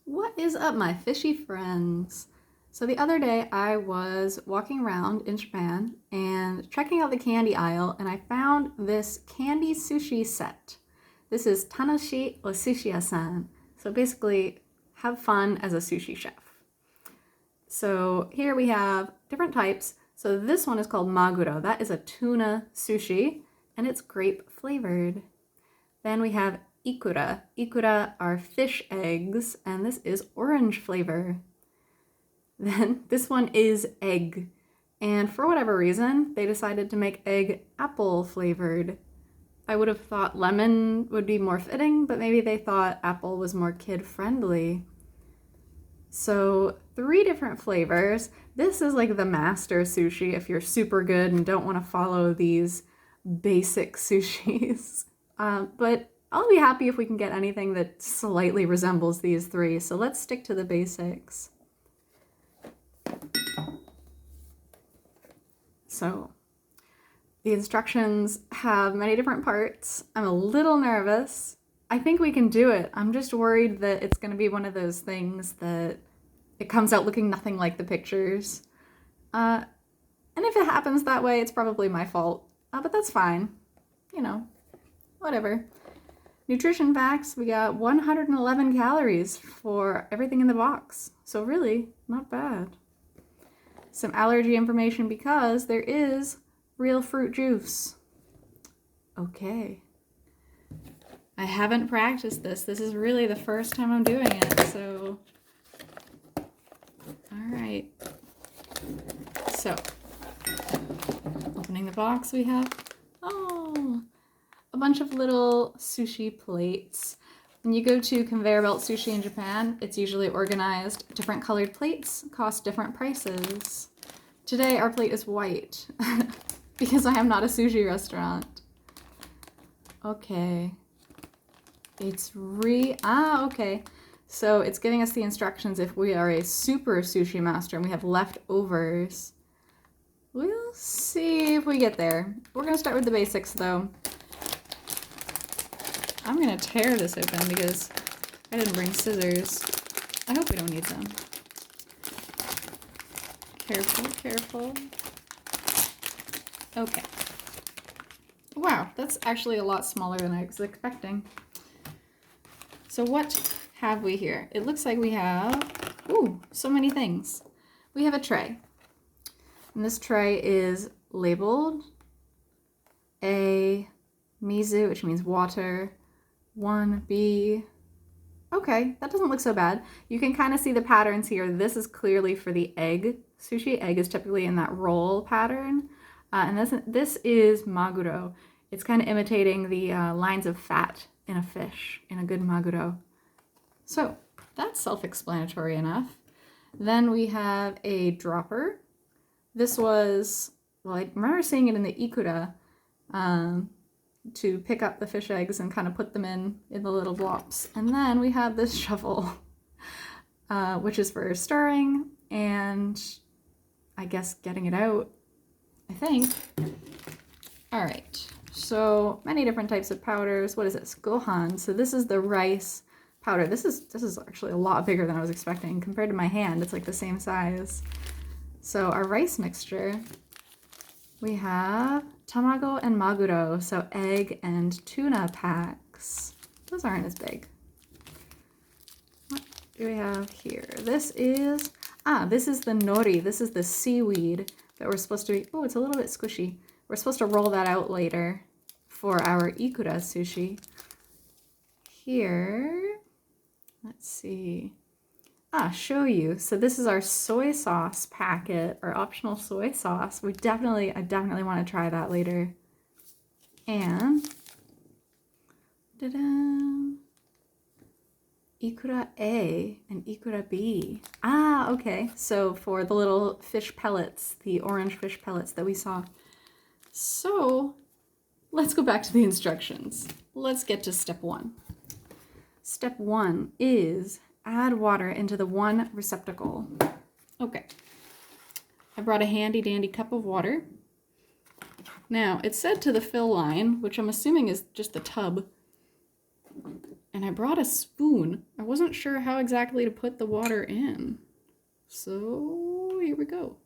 What is up, my fishy friends? So the other day I was walking around in Japan and checking out the candy aisle, and I found this candy sushi set. This is Tanashi o Sushi-san. So basically, have fun as a sushi chef. So here we have different types. So this one is called maguro. That is a tuna sushi, and it's grape flavored. Then we have ikura. Ikura are fish eggs, and this is orange flavor. Then this one is egg, and for whatever reason, they decided to make egg apple flavored. I would have thought lemon would be more fitting, but maybe they thought apple was more kid friendly. So 3 different flavors. This is like the master sushi if you're super good and don't want to follow these basic sushis. But I'll be happy if we can get anything that slightly resembles these 3. So let's stick to the basics. So the instructions have many different parts. I'm a little nervous. I think we can do it. I'm just worried that it's going to be one of those things that it comes out looking nothing like the pictures. And if it happens that way, it's probably my fault. But that's fine. You know, whatever. Nutrition facts, we got 111 calories for everything in the box. So really, not bad. Some allergy information because there is real fruit juice. Okay. I haven't practiced this. This is really the first time I'm doing it, so... Alright. So, opening the box we have... Oh! A bunch of little sushi plates. When you go to conveyor belt sushi in Japan, it's usually organized. Different colored plates cost different prices. Today our plate is white because I am not a sushi restaurant. Okay. It's okay. So it's giving us the instructions if we are a super sushi master and we have leftovers. We'll see if we get there. We're gonna start with the basics though. I'm gonna tear this open because I didn't bring scissors. I hope we don't need them. Careful, careful. Okay. Wow, that's actually a lot smaller than I was expecting. So what have we here? It looks like we have, so many things. We have a tray. And this tray is labeled A mizu, which means water. 1B. Okay, that doesn't look so bad. You can kind of see the patterns here. This is clearly for the egg sushi. Egg is typically in that roll pattern. And this is maguro. It's kind of imitating the lines of fat in a fish, in a good maguro. So that's self-explanatory enough. Then we have a dropper. This was, well, I remember seeing it in the ikura, to pick up the fish eggs and kind of put them in the little blobs. And then we have this shovel, which is for stirring and I guess getting it out, I think. All right, so many different types of powders. What is this? Gohan. So this is the rice powder. This is actually a lot bigger than I was expecting. Compared to my hand, it's like the same size. So our rice mixture, we have tamago and maguro, so egg and tuna packs. Those aren't as big. What do we have here? This is the nori. This is the seaweed that we're supposed to be, it's a little bit squishy. We're supposed to roll that out later for our ikura sushi. Here, let's see. Shoyu. So this is our soy sauce packet, our optional soy sauce. I definitely want to try that later. And ikura A and ikura B. Okay. So for the little fish pellets, the orange fish pellets that we saw. So let's go back to the instructions. Let's get to step 1. Step 1 is add water into the one receptacle. Okay. I brought a handy dandy cup of water. Now, it's set to the fill line, which I'm assuming is just the tub. And I brought a spoon. I wasn't sure how exactly to put the water in. So here we go.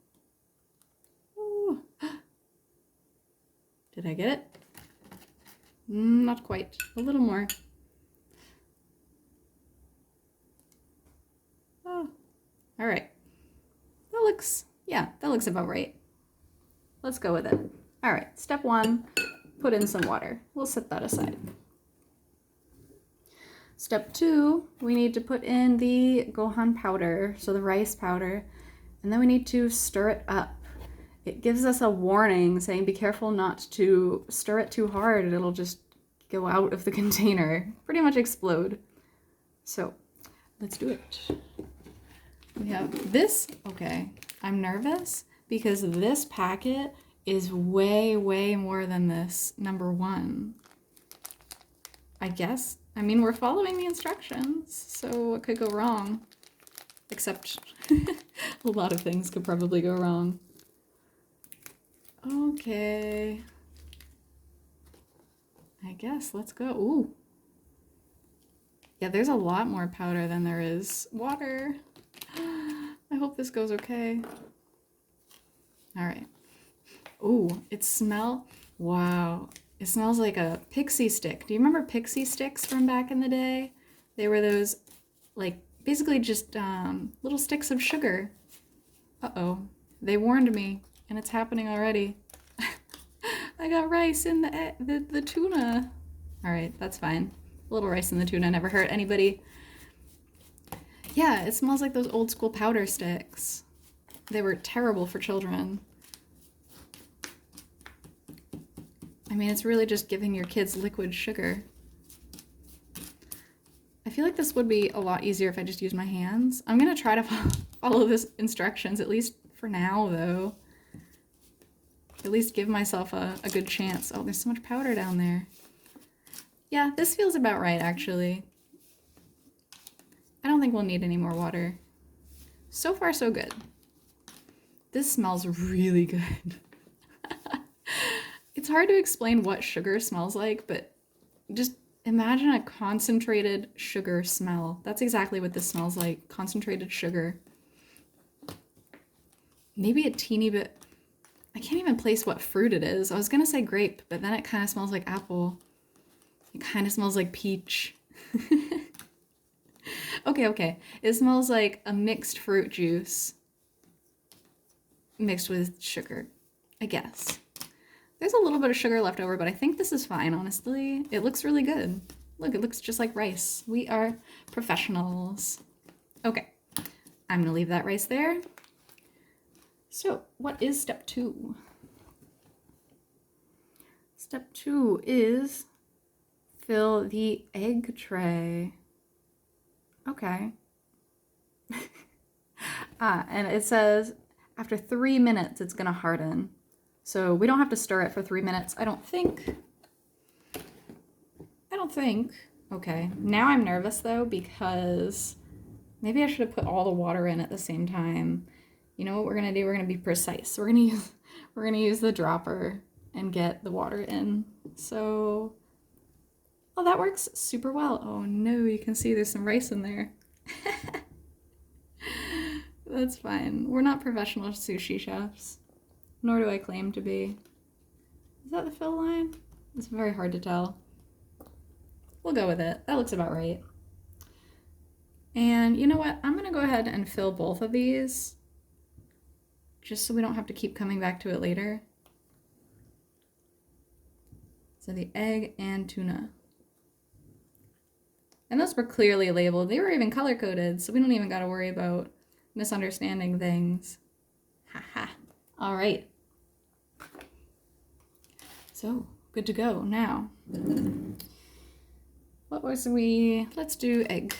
Ooh. Did I get it? Not quite. A little more. Oh, all right. That looks about right. Let's go with it. All right, step 1, put in some water. We'll set that aside. Step 2, we need to put in the gohan powder, so the rice powder, and then we need to stir it up. It gives us a warning saying be careful not to stir it too hard. It'll just go out of the container, pretty much explode. So let's do it. We have this. Okay, I'm nervous because this packet is way, way more than this number 1. I guess. I mean, we're following the instructions, so what could go wrong? Except a lot of things could probably go wrong. Okay. I guess, let's go. Ooh. Yeah, there's a lot more powder than there is water. I hope this goes okay. All right. Ooh, wow. It smells like a pixie stick. Do you remember pixie sticks from back in the day? They were those, like, basically just little sticks of sugar. Uh-oh. They warned me, and it's happening already. I got rice in the tuna. All right, that's fine. A little rice in the tuna never hurt anybody. Yeah, it smells like those old school powder sticks. They were terrible for children. I mean, it's really just giving your kids liquid sugar. I feel like this would be a lot easier if I just used my hands. I'm gonna try to follow this instructions, at least for now, though. At least give myself a good chance. Oh, there's so much powder down there. Yeah, this feels about right, actually. I don't think we'll need any more water. So far, so good. This smells really good. It's hard to explain what sugar smells like, but just imagine a concentrated sugar smell. That's exactly what this smells like, concentrated sugar. Maybe a teeny bit, I can't even place what fruit it is. I was gonna say grape, but then it kind of smells like apple. It kind of smells like peach. Okay. It smells like a mixed fruit juice mixed with sugar, I guess. There's a little bit of sugar left over, but I think this is fine, honestly. It looks really good. Look, it looks just like rice. We are professionals. Okay, I'm gonna leave that rice there. So, what is step 2? Step 2 is fill the egg tray. Okay. And it says after 3 minutes it's gonna harden. So we don't have to stir it for 3 minutes, I don't think. Okay, now I'm nervous though because maybe I should have put all the water in at the same time. You know what we're gonna do? We're gonna be precise. We're gonna use the dropper and get the water in. So, oh, that works super well. Oh no, you can see there's some rice in there. That's fine. We're not professional sushi chefs, nor do I claim to be. Is that the fill line? It's very hard to tell. We'll go with it. That looks about right. And you know what? I'm gonna go ahead and fill both of these just so we don't have to keep coming back to it later. So the egg and tuna. And those were clearly labeled. They were even color-coded, so we don't even gotta worry about misunderstanding things. Haha. All right. So, good to go now. Let's do egg.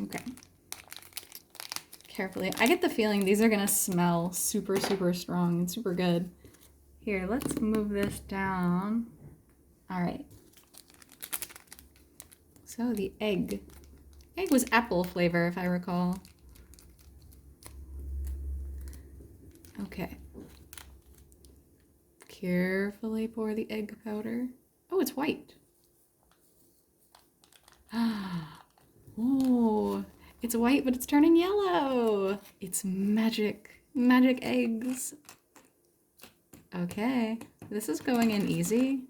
Okay. Carefully. I get the feeling these are gonna smell super, super strong and super good. Here, let's move this down. All right. So the egg. Egg was apple flavor, if I recall. Okay. Carefully pour the egg powder. Oh, it's white. Oh, it's white, but it's turning yellow. It's magic. Magic eggs. Okay, this is going in easy.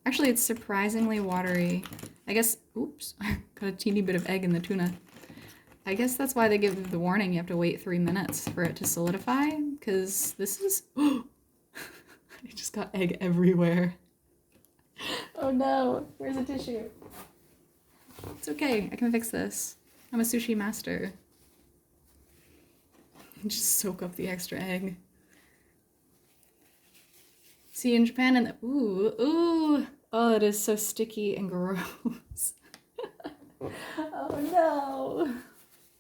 Actually, it's surprisingly watery. I guess, oops, got a teeny bit of egg in the tuna. I guess that's why they give the warning you have to wait 3 minutes for it to solidify, because this is, I just got egg everywhere. Oh no, where's the tissue? It's okay, I can fix this. I'm a sushi master. Just soak up the extra egg. See, in Japan, and ooh, oh, it is so sticky and gross. Oh no,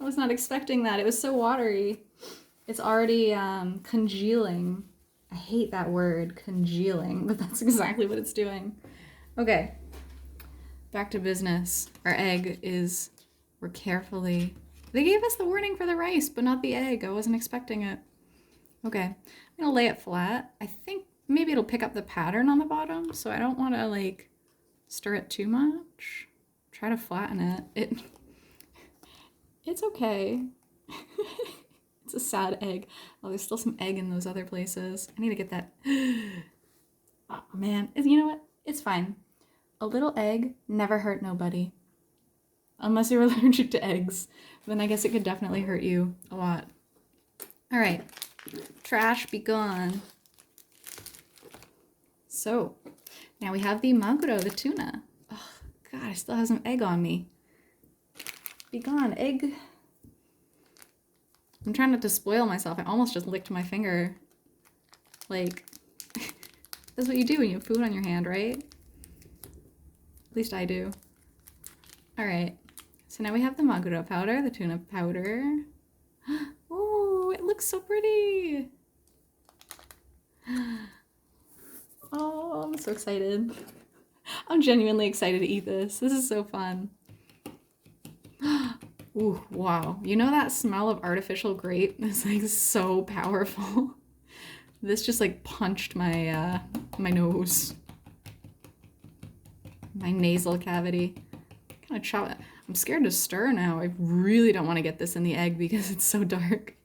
I was not expecting that. It was so watery. It's already congealing. I hate that word, congealing, but that's exactly what it's doing. Okay, back to business. Our egg is, we're carefully, they gave us the warning for the rice, but not the egg. I wasn't expecting it. Okay, I'm gonna lay it flat. I think maybe it'll pick up the pattern on the bottom, so I don't want to like stir it too much. Try to flatten it. It's okay. It's a sad egg. Oh, there's still some egg in those other places. I need to get that. Oh man, you know what? It's fine. A little egg never hurt nobody. Unless you're allergic to eggs. Then I guess it could definitely hurt you a lot. All right, trash be gone. So, now we have the maguro, the tuna. Oh, God, I still have some egg on me. Be gone, egg. I'm trying not to spoil myself. I almost just licked my finger. Like, that's what you do when you have food on your hand, right? At least I do. All right, so now we have the maguro powder, the tuna powder. Oh, it looks so pretty. Oh, I'm so excited. I'm genuinely excited to eat this. This is so fun. Ooh, wow. You know that smell of artificial grape is like so powerful. This just like punched my my nose. My nasal cavity. Kind of chop it. I'm scared to stir now. I really don't want to get this in the egg because it's so dark.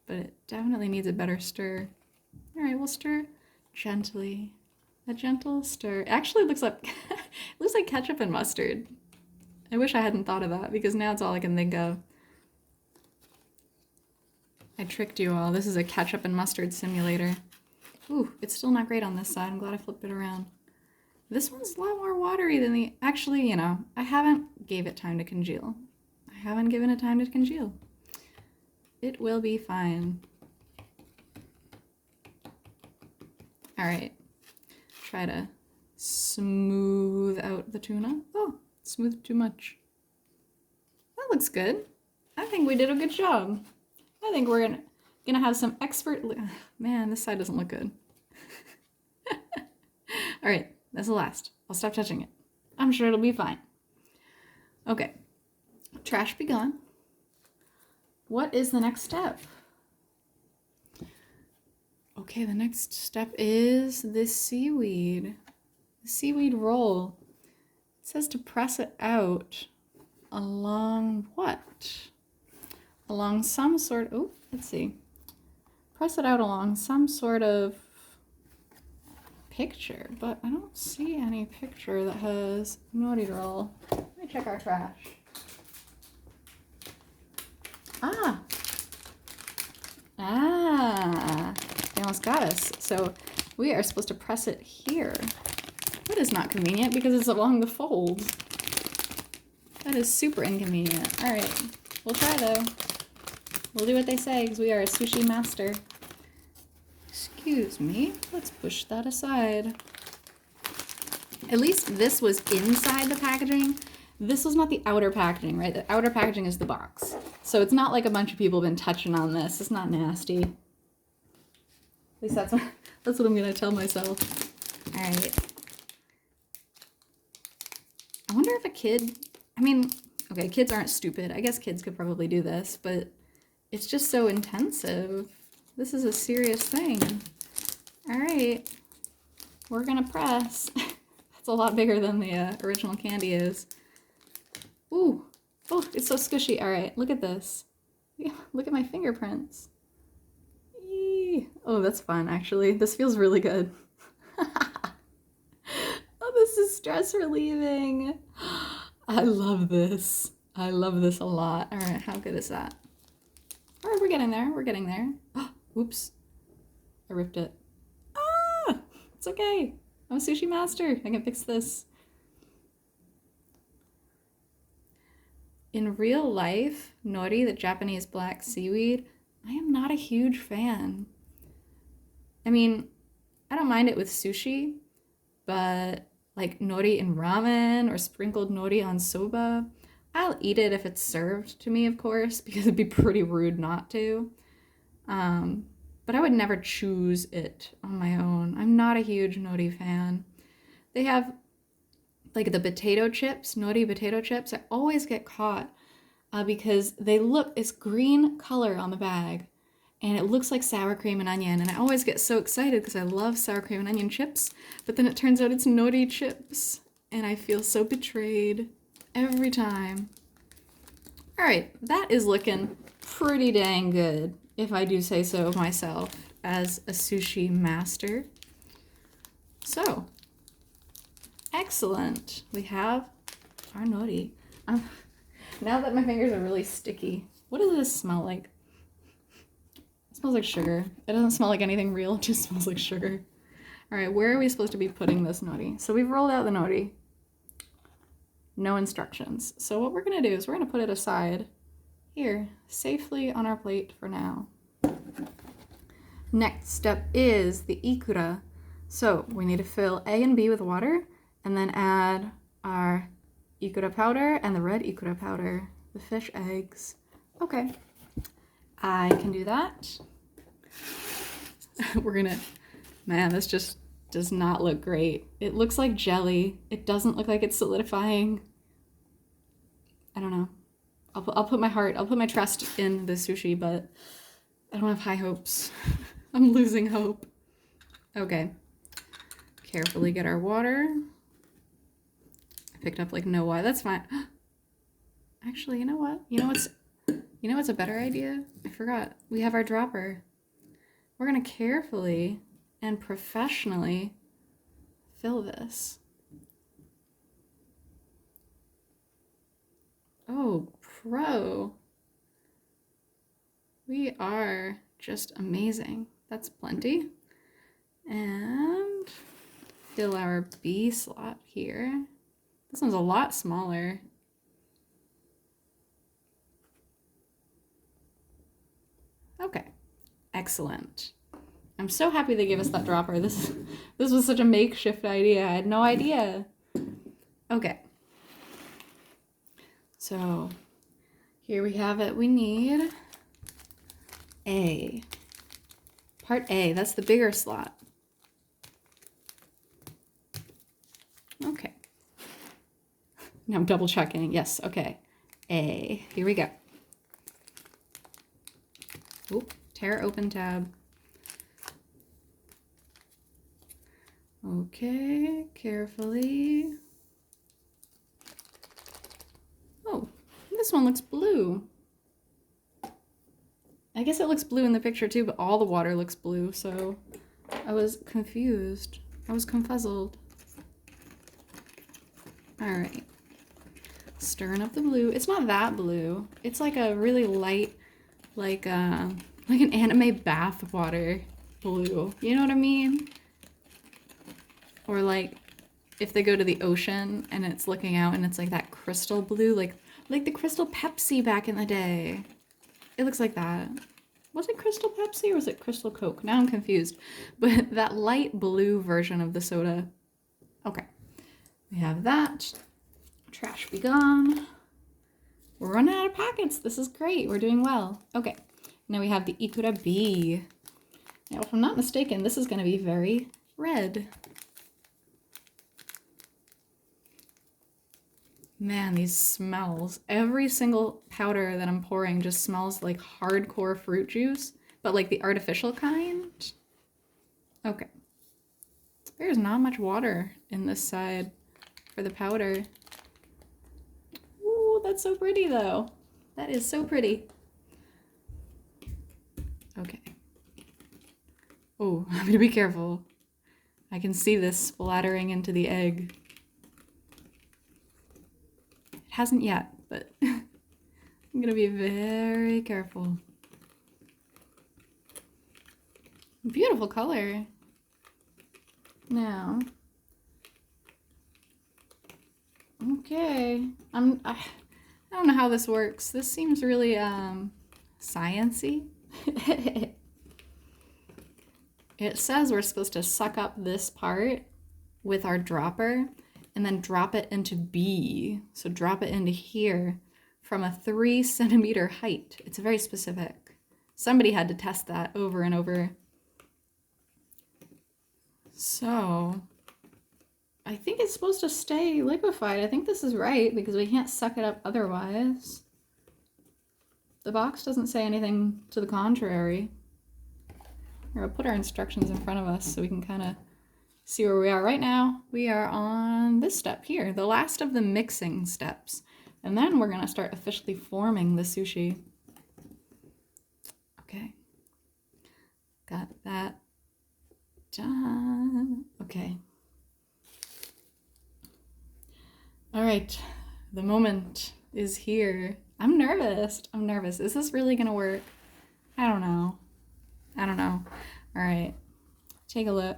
But it definitely needs a better stir. All right, we'll stir gently. A gentle stir. It actually looks like it looks like ketchup and mustard. I wish I hadn't thought of that because now it's all I can think of. I tricked you all. This is a ketchup and mustard simulator. Ooh, it's still not great on this side. I'm glad I flipped it around. This one's a lot more watery than the... Actually, you know, I haven't gave it time to congeal. I haven't given it time to congeal. It will be fine. All right. Try to smooth out the tuna. Oh, smooth too much. That looks good. I think we did a good job. I think we're gonna have some expert... Man, this side doesn't look good. All right. That's the last. I'll stop touching it. I'm sure it'll be fine. Okay. Trash be gone. What is the next step? Okay, the next step is this seaweed. The seaweed roll. It says to press it out along what? Along some sort... Oh, let's see. Press it out along some sort of picture, but I don't see any picture that has Nori roll. Let me check our trash. They almost got us. So we are supposed to press it here. That is not convenient because it's along the fold. That is super inconvenient. All right, we'll try though. We'll do what they say because we are a sushi master. Excuse me, let's push that aside. At least this was inside the packaging. This was not the outer packaging, right? The outer packaging is the box. So it's not like a bunch of people have been touching on this. It's not nasty. At least that's what I'm gonna tell myself. All right. I wonder if a kid, I mean, okay, kids aren't stupid. I guess kids could probably do this, but it's just so intensive. This is a serious thing. All right, we're gonna press. That's a lot bigger than the original candy is. Ooh. Oh, it's so squishy. All right, look at this. Yeah, look at my fingerprints. Eee. Oh, that's fun, actually. This feels really good. Oh, this is stress relieving. I love this. I love this a lot. All right, how good is that? All right, we're getting there. We're getting there. Oops. I ripped it. Ah! It's okay. I'm a sushi master. I can fix this. In real life, nori, the Japanese black seaweed, I am not a huge fan. I mean, I don't mind it with sushi, but like nori in ramen or sprinkled nori on soba, I'll eat it if it's served to me, of course, because it'd be pretty rude not to. But I would never choose it on my own. I'm not a huge nori fan. They have like the potato chips, nori potato chips. I always get caught because they look, it's green color on the bag and it looks like sour cream and onion. And I always get so excited because I love sour cream and onion chips, but then it turns out it's nori chips and I feel so betrayed every time. All right, that is looking pretty dang good, if I do say so myself as a sushi master. So, excellent. We have our nori. Now that my fingers are really sticky, what does this smell like? It smells like sugar. It doesn't smell like anything real, it just smells like sugar. All right, where are we supposed to be putting this nori? So we've rolled out the nori. No instructions. So what we're gonna do is we're gonna put it aside here, safely on our plate for now. Next step is the ikura. So we need to fill A and B with water and then add our ikura powder and the red ikura powder, the fish eggs. Okay, I can do that. We're gonna, man, this just does not look great. It looks like jelly. It doesn't look like it's solidifying. I don't know. I'll put my trust in the sushi, but I don't have high hopes. I'm losing hope. Okay. Carefully get our water. I picked up like no water. That's fine. Actually, you know what? You know what's a better idea? I forgot. We have our dropper. We're gonna carefully and professionally fill this. Oh, pro. We are just amazing. That's plenty. And fill our B slot here. This one's a lot smaller. Okay, excellent. I'm so happy they gave us that dropper. This was such a makeshift idea. I had no idea. Okay. So here we have it. We need A. Part A, that's the bigger slot. Okay. Now I'm double checking. Yes, okay. A. Here we go. Oop, tear open tab. Okay, carefully. Oh, this one looks blue. I guess it looks blue in the picture too, but all the water looks blue, so I was confused. I was confuzzled. All right. Stirring up the blue. It's not that blue. It's like a really light, like an anime bath water blue. You know what I mean? Or like if they go to the ocean and it's looking out and it's like that crystal blue, like the Crystal Pepsi back in the day. It looks like that. Was it Crystal Pepsi or was it Crystal Coke? Now I'm confused. But that light blue version of the soda. Okay. We have that. Trash be gone. We're running out of packets. This is great. We're doing well. Okay. Now we have the Ikura B. Now, if I'm not mistaken, this is going to be very red. Man, these smells. Every single powder that I'm pouring just smells like hardcore fruit juice, but like the artificial kind. Okay. There's not much water in this side for the powder. Ooh, that's so pretty though. That is so pretty. Okay. Oh, I'm gonna be careful. I can see this splattering into the egg. It hasn't yet, but I'm gonna be very careful. Beautiful color. Now, okay. I don't know how this works. This seems really science-y. It says we're supposed to suck up this part with our dropper and then drop it into B. So drop it into here from a 3 centimeter height. It's very specific. Somebody had to test that over and over. So I think it's supposed to stay liquefied. I think this is right because we can't suck it up otherwise. The box doesn't say anything to the contrary. We're gonna put our instructions in front of us so we can kind of see where we are. Right now, we are on this step here, the last of the mixing steps. And then we're gonna start officially forming the sushi. Okay, got that done. Okay. All right, the moment is here. I'm nervous. Is this really gonna work? I don't know. All right, take a look.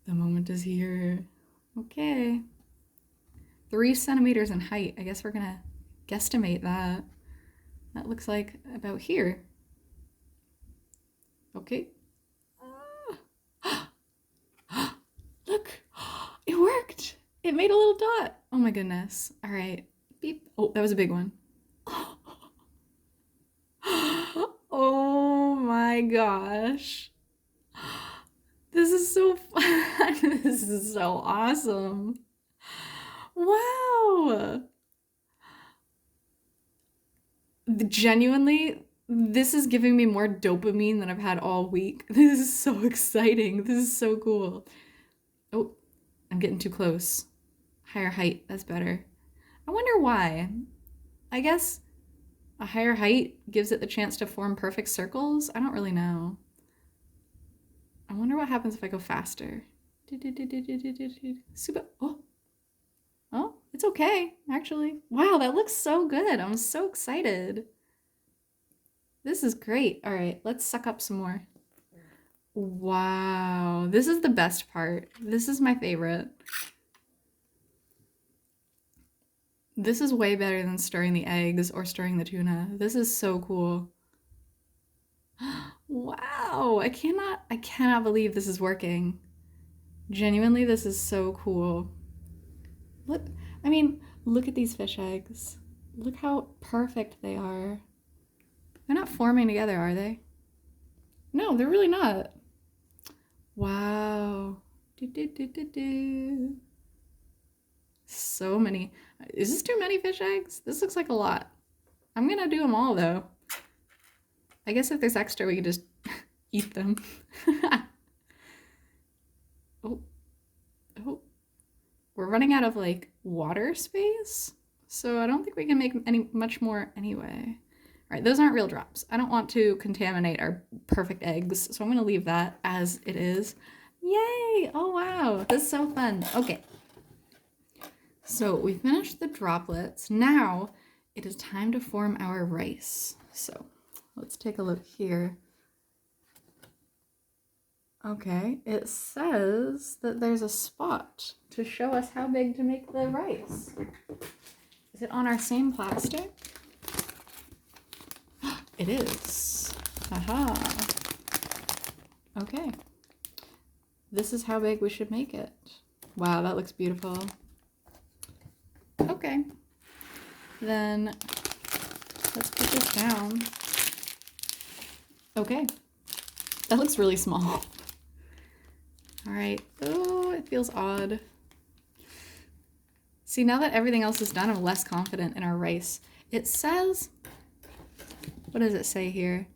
The moment is here. Okay. 3 centimeters in height. I guess we're gonna guesstimate that. That looks like about here. Okay. Look, it worked. It made a little dot. Oh my goodness. All right. Beep. Oh, that was a big one. Oh my gosh. This is so fun. This is so awesome. Wow. Genuinely, this is giving me more dopamine than I've had all week. This is so exciting. This is so cool. Oh, I'm getting too close. Higher height, that's better. I wonder why. I guess a higher height gives it the chance to form perfect circles. I don't really know. I wonder what happens if I go faster. Super. Oh, it's okay, actually. Wow, that looks so good. I'm so excited. This is great. All right, let's suck up some more. Wow, this is the best part. This is my favorite. This is way better than stirring the eggs or stirring the tuna. This is so cool. Wow, I cannot believe this is working. Genuinely, this is so cool. Look, I mean, look at these fish eggs. Look how perfect they are. They're not forming together, are they? No, they're really not. Wow. So many. Is this too many fish eggs? This looks like a lot. I'm gonna do them all though. I guess if there's extra, we can just eat them. Oh, we're running out of like water space, so I don't think we can make much more anyway. All right, those aren't real drops. I don't want to contaminate our perfect eggs, so I'm gonna leave that as it is. Yay! Oh wow, this is so fun. Okay, so we finished the droplets. Now it is time to form our rice. So let's take a look here. Okay, it says that there's a spot to show us how big to make the rice. Is it on our same plastic? It is. Aha. Okay. This is how big we should make it. Wow, that looks beautiful. Okay. Then let's put this down. Okay. That looks really small. All right. Oh, it feels odd. See, now that everything else is done, I'm less confident in our rice. It says, what does it say here?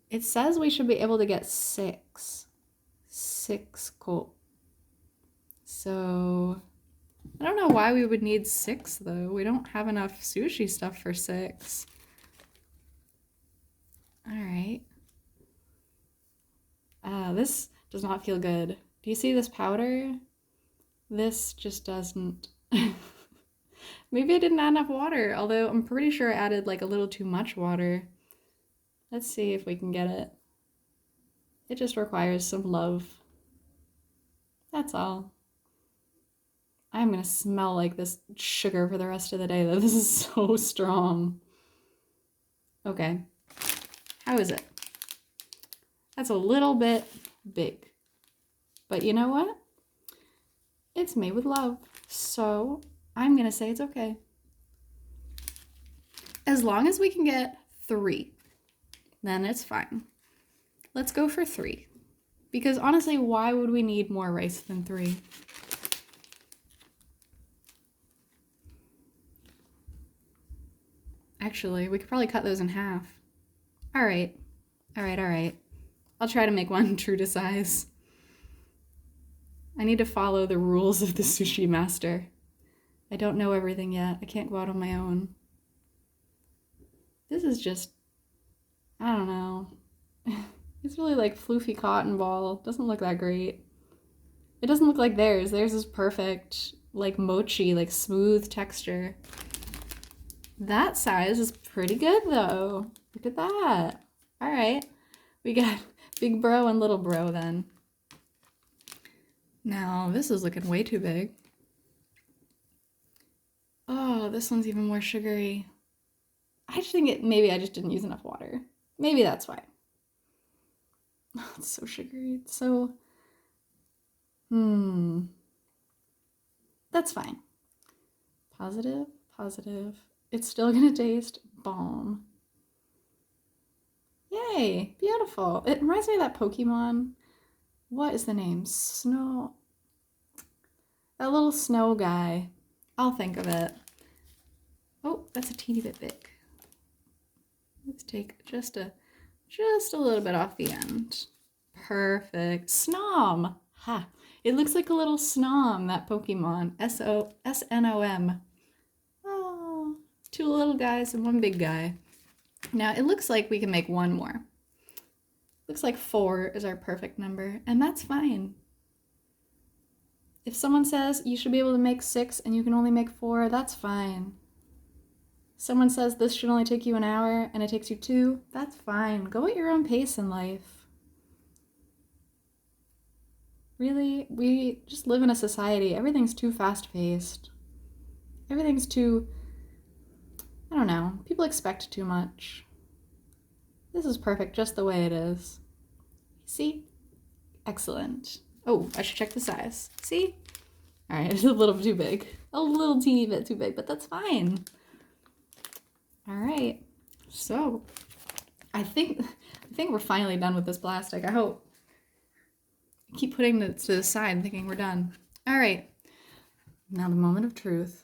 It says we should be able to get 6 coal. So I don't know why we would need 6 though. We don't have enough sushi stuff for 6. All right. This does not feel good. Do you see this powder? This just doesn't. Maybe I didn't add enough water, although I'm pretty sure I added like a little too much water. Let's see if we can get it. It just requires some love. That's all. I'm gonna smell like this sugar for the rest of the day though. This is so strong. Okay. How is it? That's a little bit big. But you know what? It's made with love. So I'm gonna say it's okay. As long as we can get 3, then it's fine. Let's go for 3. Because honestly, why would we need more rice than 3? Actually, we could probably cut those in half. All right. I'll try to make one true to size. I need to follow the rules of the sushi master. I don't know everything yet. I can't go out on my own. This is just, I don't know. It's really like floofy cotton ball. Doesn't look that great. It doesn't look like theirs. Theirs is perfect, like mochi, like smooth texture. That size is pretty good though. Look at that. All right, we got big bro and little bro then. Now this is looking way too big. Oh, this one's even more sugary. I just think maybe I just didn't use enough water. Maybe that's why. Oh, it's so sugary. It's so, That's fine. Positive. It's still gonna taste bomb. Yay, beautiful. It reminds me of that Pokemon. What is the name? Snow. That little snow guy. I'll think of it. Oh, that's a teeny bit big. Let's take just a little bit off the end. Perfect. Snom. Ha. It looks like a little Snom, that Pokemon. S-N-O-M. Oh, 2 little guys and 1 big guy. Now, it looks like we can make 1 more. Looks like 4 is our perfect number, and that's fine. If someone says you should be able to make 6 and you can only make 4, that's fine. Someone says this should only take you an hour and it takes you 2, that's fine. Go at your own pace in life. Really, we just live in a society. Everything's too fast-paced. Everything's too, I don't know, people expect too much. This is perfect just the way it is. See? Excellent. Oh, I should check the size. See? All right, it's a little too big. A little teeny bit too big, but that's fine. All right, so I think we're finally done with this plastic. I hope. I keep putting it to the side thinking we're done. All right, now the moment of truth.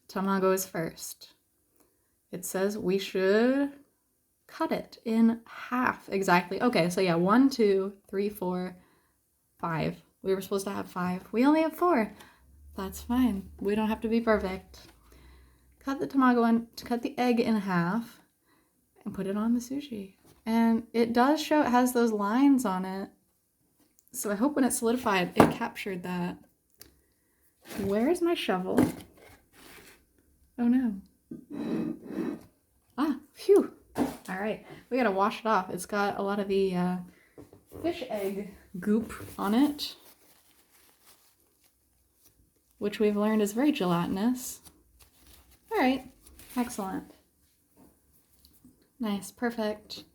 Tamago is first. It says we should cut it in half exactly. Okay, so yeah, 1, 2, 3, 4, 5. We were supposed to have 5. We only have 4. That's fine. We don't have to be perfect. Cut the egg in half and put it on the sushi. And it does show it has those lines on it. So I hope when it's solidified, it captured that. Where's my shovel? Oh no. Ah, phew. All right, we gotta wash it off. It's got a lot of the fish egg goop on it, which we've learned is very gelatinous. All right, excellent. Nice, perfect.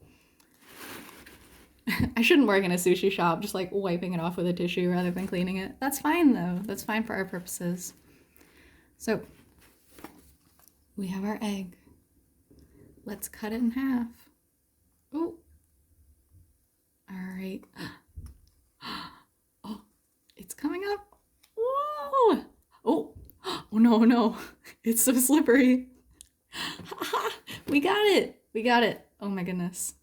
I shouldn't work in a sushi shop just like wiping it off with a tissue rather than cleaning it. That's fine though. That's fine for our purposes. So we have our egg. Let's cut it in half. Oh. All right. Oh, it's coming up. Whoa. Oh. Oh no. It's so slippery. We got it. Oh my goodness.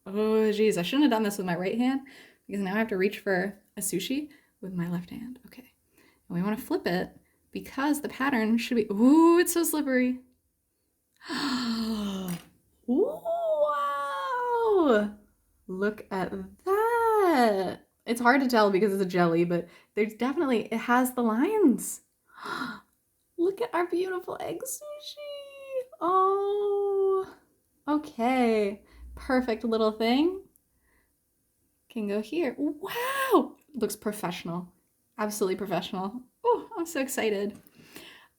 Oh geez, I shouldn't have done this with my right hand because now I have to reach for a sushi with my left hand. Okay. And we want to flip it because the pattern should be, ooh, it's so slippery. Ooh, wow! Look at that. It's hard to tell because it's a jelly, but there's definitely, it has the lines. Look at our beautiful egg sushi. Oh, okay. Perfect little thing. Can go here. Wow! Looks professional. Absolutely professional. Oh, I'm so excited.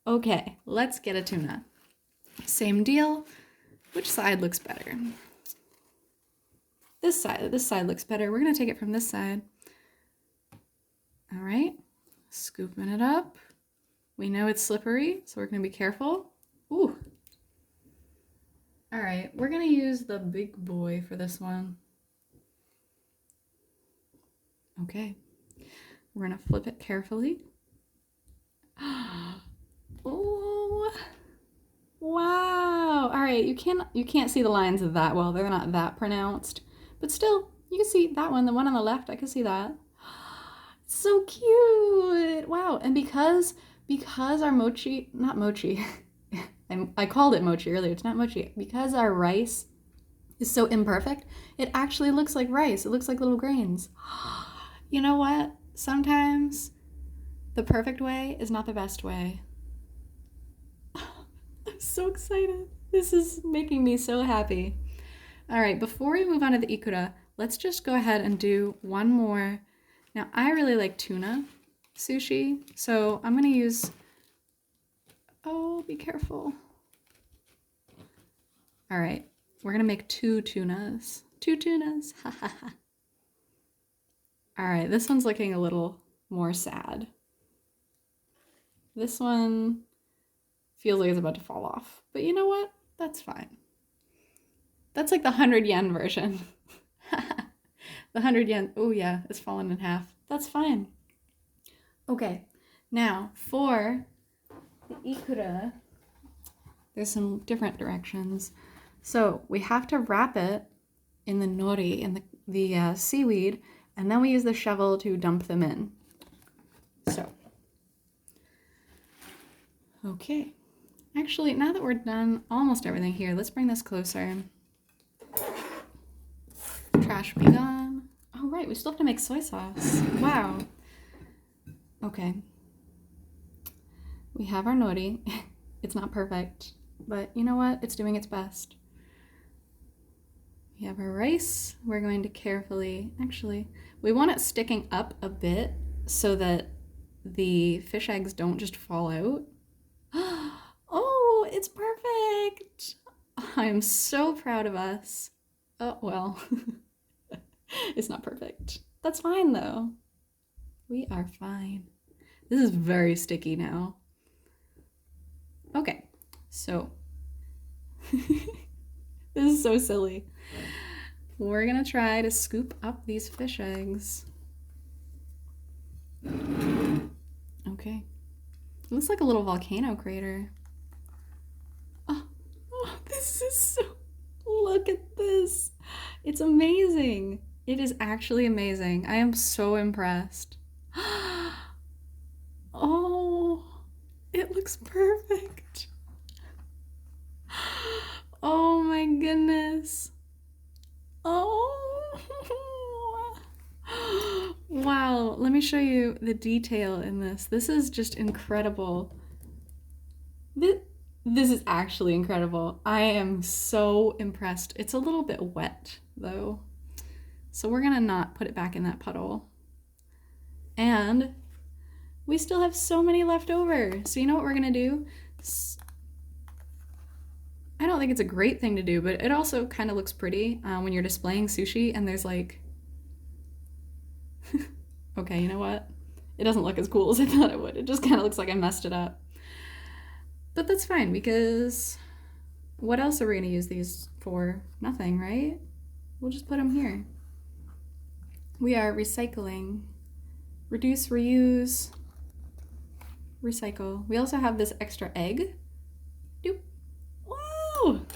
Okay, let's get a tuna. Same deal. Which side looks better? This side looks better. We're gonna take it from this side. All right, scooping it up. We know it's slippery, so we're gonna be careful. Ooh. All right, we're gonna use the big boy for this one. Okay, we're gonna flip it carefully. Oh, wow. All right, you can't see the lines that well. They're not that pronounced, but still, you can see that one, the one on the left, I can see that. So cute. Wow. And because our mochi, not mochi, I called it mochi earlier, it's not mochi. Because our rice is so imperfect, it actually looks like rice. It looks like little grains. You know what? Sometimes the perfect way is not the best way. I'm so excited. This is making me so happy. All right, before we move on to the ikura, let's just go ahead and do one more. Now, I really like tuna sushi, so I'm gonna use, oh, be careful. All right, we're gonna make two tunas. Two tunas, ha ha ha. All right, this one's looking a little more sad. This one feels like it's about to fall off, but you know what? That's fine. That's like the 100 yen version. The 100 yen, oh yeah, it's fallen in half. That's fine. Okay, now for the ikura, there's some different directions. So we have to wrap it in the nori, in the seaweed, and then we use the shovel to dump them in. So, okay. Actually, now that we're done almost everything here, let's bring this closer. Trash be gone. Oh, right, we still have to make soy sauce. Wow. Okay. We have our nori. It's not perfect, but you know what? It's doing its best. We have our rice. We're going to carefully, actually, we want it sticking up a bit so that the fish eggs don't just fall out. Oh, it's perfect. I am so proud of us. Oh, well, it's not perfect. That's fine though. We are fine. This is very sticky now. Okay, so this is so silly. We're gonna try to scoop up these fish eggs. Okay. It looks like a little volcano crater. Oh, this is so, look at this. It's amazing. It is actually amazing. I am so impressed. Oh, it looks perfect. Oh my goodness. Oh, wow. Let me show you the detail in this. This is just incredible. This is actually incredible. I am so impressed. It's a little bit wet though, so we're gonna not put it back in that puddle. And we still have so many left over. So you know what we're gonna do? I don't think it's a great thing to do, but it also kind of looks pretty when you're displaying sushi and there's like, okay, you know what? It doesn't look as cool as I thought it would. It just kind of looks like I messed it up. But that's fine because what else are we gonna use these for? Nothing, right? We'll just put them here. We are recycling. Reduce, reuse, recycle. We also have this extra egg. Doop. Woo!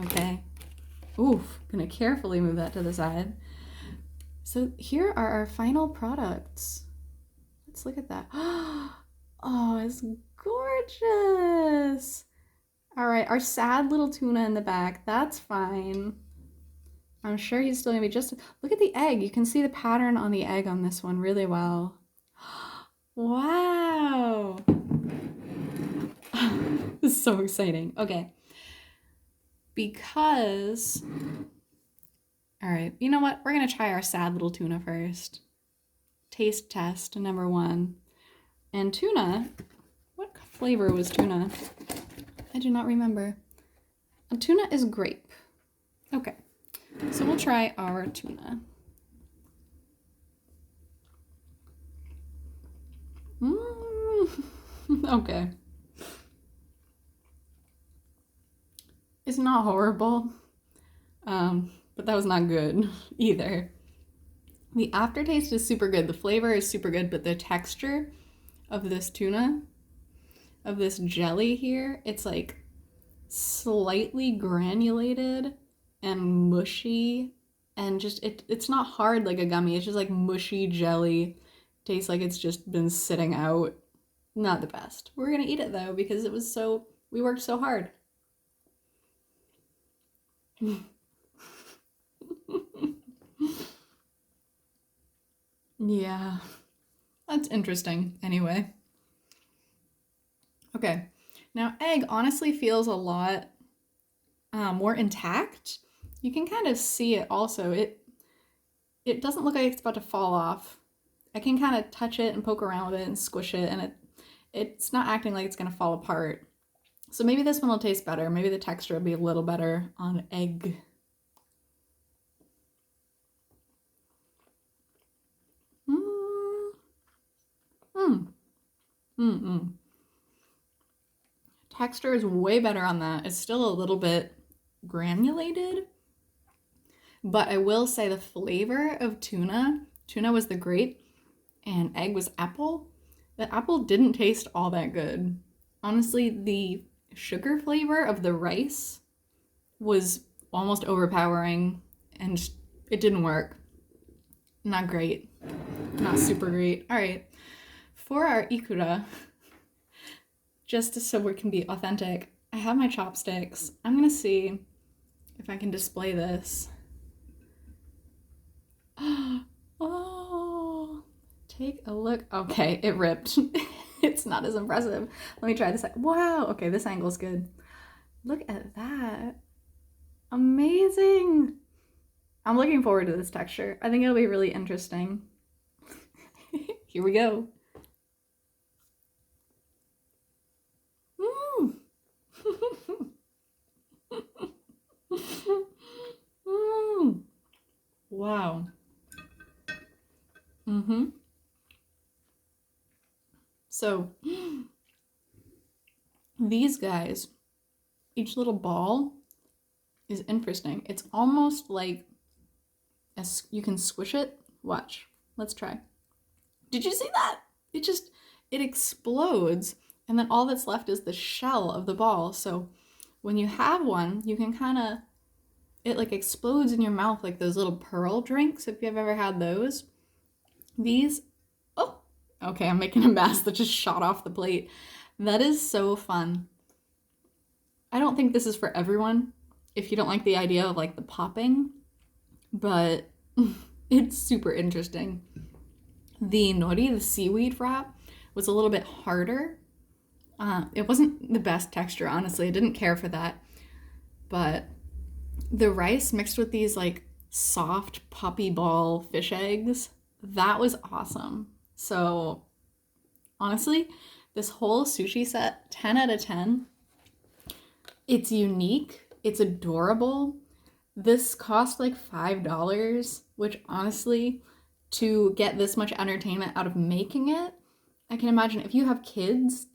Okay. Oof, gonna carefully move that to the side. So here are our final products. Let's look at that. Oh, it's gorgeous. All right, our sad little tuna in the back. That's fine. I'm sure he's still gonna be just. Look at the egg. You can see the pattern on the egg on this one really well. Wow. This is so exciting. Okay. Because. All right, you know what? We're gonna try our sad little tuna first. Taste test number 1. And tuna. What flavor was tuna? I do not remember. And tuna is grape. Okay. So we'll try our tuna. Okay. It's not horrible, but that was not good either. The aftertaste is super good. The flavor is super good, but the texture of this tuna, of this jelly here, it's like slightly granulated and mushy, and just it's not hard like a gummy. It's just like mushy jelly. Tastes like it's just been sitting out. Not the best. We're gonna eat it though because we worked so hard. Yeah, that's interesting. Anyway. Okay, now egg honestly feels a lot more intact. You can kind of see it also. It doesn't look like it's about to fall off. I can kind of touch it and poke around with it and squish it, and it's not acting like it's gonna fall apart. So maybe this one will taste better. Maybe the texture will be a little better on egg. Texture is way better on that. It's still a little bit granulated, but I will say the flavor of tuna was the grape and egg was apple. The apple didn't taste all that good. Honestly, the sugar flavor of the rice was almost overpowering and it didn't work. Not great. Not super great. All right. For our ikura, just so it can be authentic, I have my chopsticks. I'm gonna see if I can display this. Oh, take a look. Okay, it ripped. It's not as impressive. Let me try this. Wow, okay, this angle's good. Look at that. Amazing. I'm looking forward to this texture. I think it'll be really interesting. Here we go. Wow. So these guys, each little ball is interesting. It's almost like you can squish it. Watch. Let's try. Did you see that? It explodes, and then all that's left is the shell of the ball. So when you have one, you can kind of, it like explodes in your mouth like those little pearl drinks, if you've ever had those. These, oh, okay, I'm making a mess that just shot off the plate. That is so fun. I don't think this is for everyone if you don't like the idea of like the popping, but it's super interesting. The nori, the seaweed wrap, was a little bit harder. It wasn't the best texture, honestly. I didn't care for that. But the rice mixed with these like soft puppy ball fish eggs, that was awesome. So honestly, this whole sushi set, 10 out of 10. It's unique. It's adorable. This cost like $5, which honestly, to get this much entertainment out of making it, I can imagine if you have kids,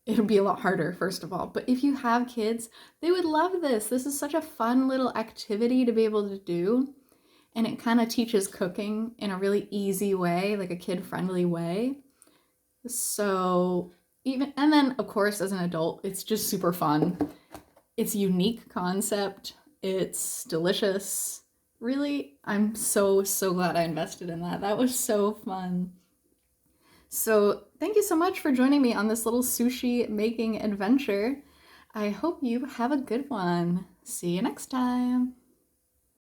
it'll be a lot harder, first of all. But if you have kids, they would love this. This is such a fun little activity to be able to do. And it kind of teaches cooking in a really easy way, like a kid-friendly way. So and then of course as an adult, it's just super fun. It's a unique concept. It's delicious. Really, I'm so glad I invested in that. That was so fun. So thank you so much for joining me on this little sushi making adventure. I hope you have a good one. See you next time.